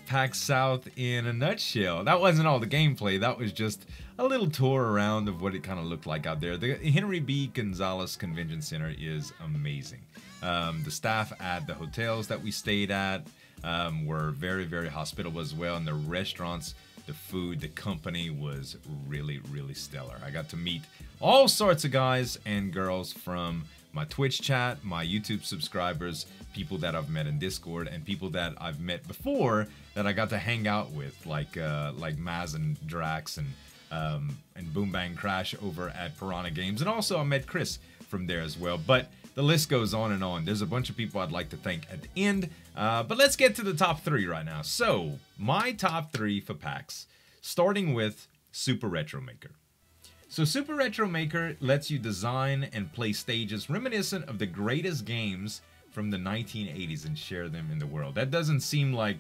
PAX South in a nutshell. That wasn't all the gameplay. That was just a little tour around of what it kind of looked like out there. The Henry B. Gonzalez Convention Center is amazing. The staff at the hotels that we stayed at were very, very hospitable as well. And the restaurants, the food, the company was really, really stellar. I got to meet all sorts of guys and girls from my Twitch chat, my YouTube subscribers, people that I've met in Discord, and people that I've met before that I got to hang out with, like Maz and Drax and Boom Bang Crash over at Piranha Games, and also I met Chris from there as well. But the list goes on and on. There's a bunch of people I'd like to thank at the end, but let's get to the top 3 right now. So my top 3 for PAX, starting with Super Retro Maker. So Super Retro Maker lets you design and play stages reminiscent of the greatest games from the 1980s and share them in the world. That doesn't seem like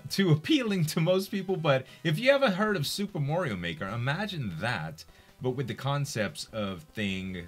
too appealing to most people, but if you haven't heard of Super Mario Maker, imagine that, but with the concepts of things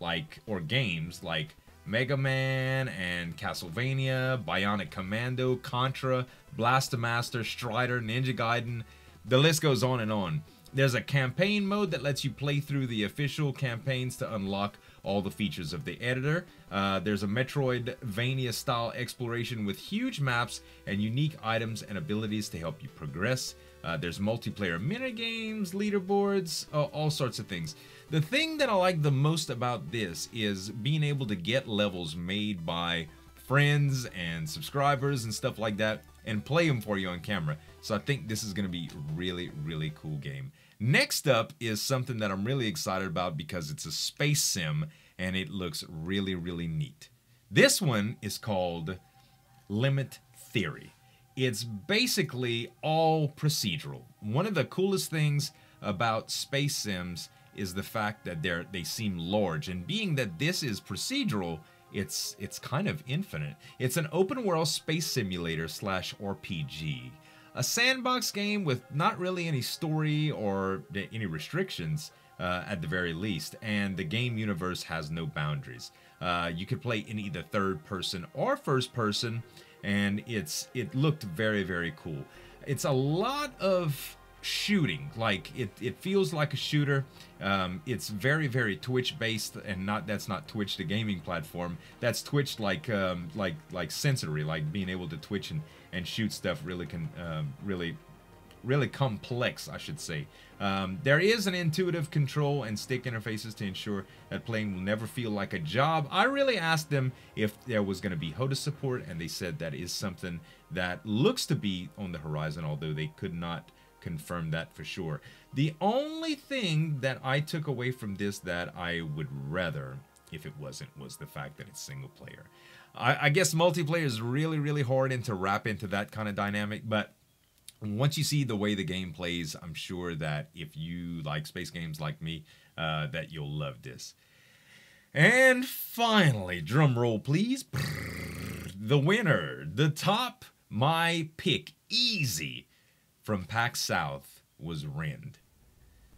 like, or games like Mega Man and Castlevania, Bionic Commando, Contra, Blaster Master, Strider, Ninja Gaiden. The list goes on and on. There's a campaign mode that lets you play through the official campaigns to unlock all the features of the editor. There's a Metroidvania style exploration with huge maps and unique items and abilities to help you progress. There's multiplayer minigames, leaderboards, all sorts of things. The thing that I like the most about this is being able to get levels made by friends and subscribers and stuff like that and play them for you on camera. So I think this is going to be really, really cool game. Next up is something that I'm really excited about because it's a space sim and it looks really, really neat. This one is called Limit Theory. It's basically all procedural. One of the coolest things about space sims is the fact that they seem large, and being that this is procedural, it's kind of infinite. It's an open world space simulator / RPG. A sandbox game with not really any story or any restrictions at the very least, and the game universe has no boundaries. You could play in either third person or first person, and it looked very, very cool. It's a lot of shooting, like it feels like a shooter. It's very, very Twitch based, and that's not Twitch the gaming platform. That's Twitch like sensory, like being able to twitch and shoot stuff really really complex, I should say. There is an intuitive control and stick interfaces to ensure that playing will never feel like a job. I really asked them if there was going to be HOTA support, and they said that is something that looks to be on the horizon, although they could not confirm that for sure. The only thing that I took away from this that I would rather, if it wasn't, was the fact that it's single player. I guess multiplayer is really, really hard to wrap into that kind of dynamic, but once you see the way the game plays, I'm sure that if you like space games like me, that you'll love this. And finally, drum roll please, the winner, the top, my pick, easy, from PAX South was Rend.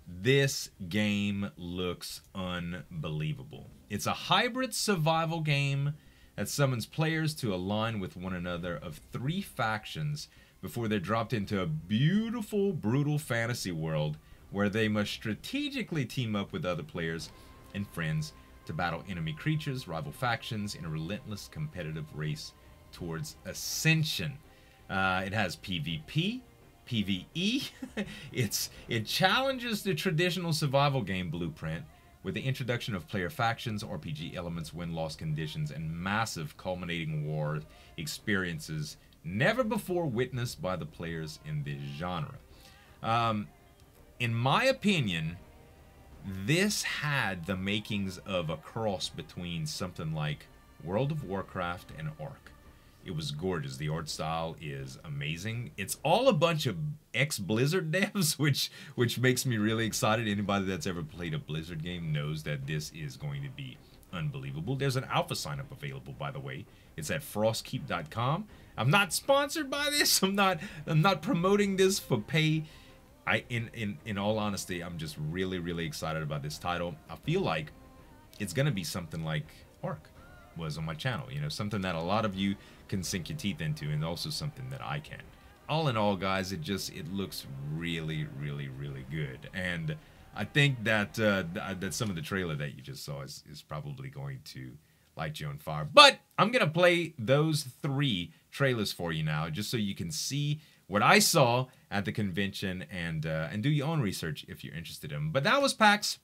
This game looks unbelievable. It's a hybrid survival game that summons players to align with one another of 3 factions before they're dropped into a beautiful, brutal fantasy world where they must strategically team up with other players and friends to battle enemy creatures, rival factions in a relentless competitive race towards ascension. It has PvP, PvE. It challenges the traditional survival game blueprint with the introduction of player factions, RPG elements, win-loss conditions, and massive culminating war experiences never before witnessed by the players in this genre. In my opinion, this had the makings of a cross between something like World of Warcraft and Ark. It was gorgeous. The art style is amazing. It's all a bunch of ex-Blizzard devs, which makes me really excited. Anybody that's ever played a Blizzard game knows that this is going to be unbelievable. There's an alpha sign-up available, by the way. It's at frostkeep.com. I'm not sponsored by this. I'm not promoting this for pay. In all honesty, I'm just really, really excited about this title. I feel like it's gonna be something like Ark was on my channel. You know, something that a lot of you can sink your teeth into, and also something that I can. all in all, guys, it looks really, really, really good. And I think that that some of the trailer that you just saw is probably going to light you on fire. But I'm gonna play those 3 trailers for you now, just so you can see what I saw at the convention and do your own research if you're interested in them. But that was PAX.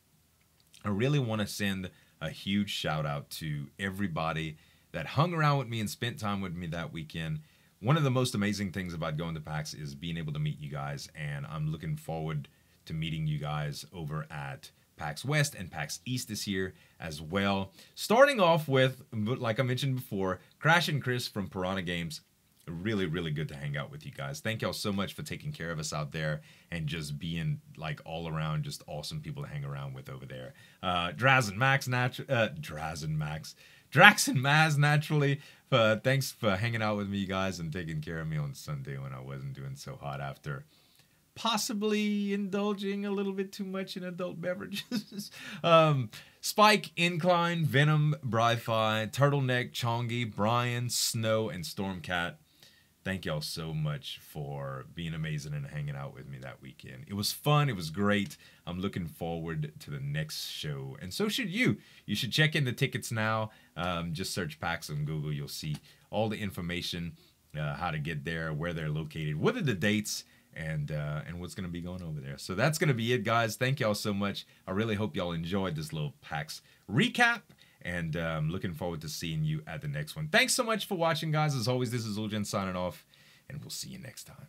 I really want to send a huge shout out to everybody that hung around with me and spent time with me that weekend. One of the most amazing things about going to PAX is being able to meet you guys, and I'm looking forward to meeting you guys over at PAX West and PAX East this year as well. Starting off with, like I mentioned before, Crash and Chris from Piranha Games. Really, really good to hang out with you guys. Thank y'all so much for taking care of us out there and just being like all around just awesome people to hang around with over there. Drax and Maz naturally. Thanks for hanging out with me, guys, and taking care of me on Sunday when I wasn't doing so hot after possibly indulging a little bit too much in adult beverages. Spike, Incline, Venom, Bri-Fi, Turtleneck, Chongi, Brian, Snow, and Stormcat. Thank y'all so much for being amazing and hanging out with me that weekend. It was fun. It was great. I'm looking forward to the next show. And so should you. You should check in the tickets now. Just search PAX on Google. You'll see all the information, how to get there, where they're located, what are the dates, and what's going to be going over there. So that's going to be it, guys. Thank y'all so much. I really hope y'all enjoyed this little PAX recap. And looking forward to seeing you at the next one. Thanks so much for watching, guys. As always, this is Zueljin signing off, and we'll see you next time.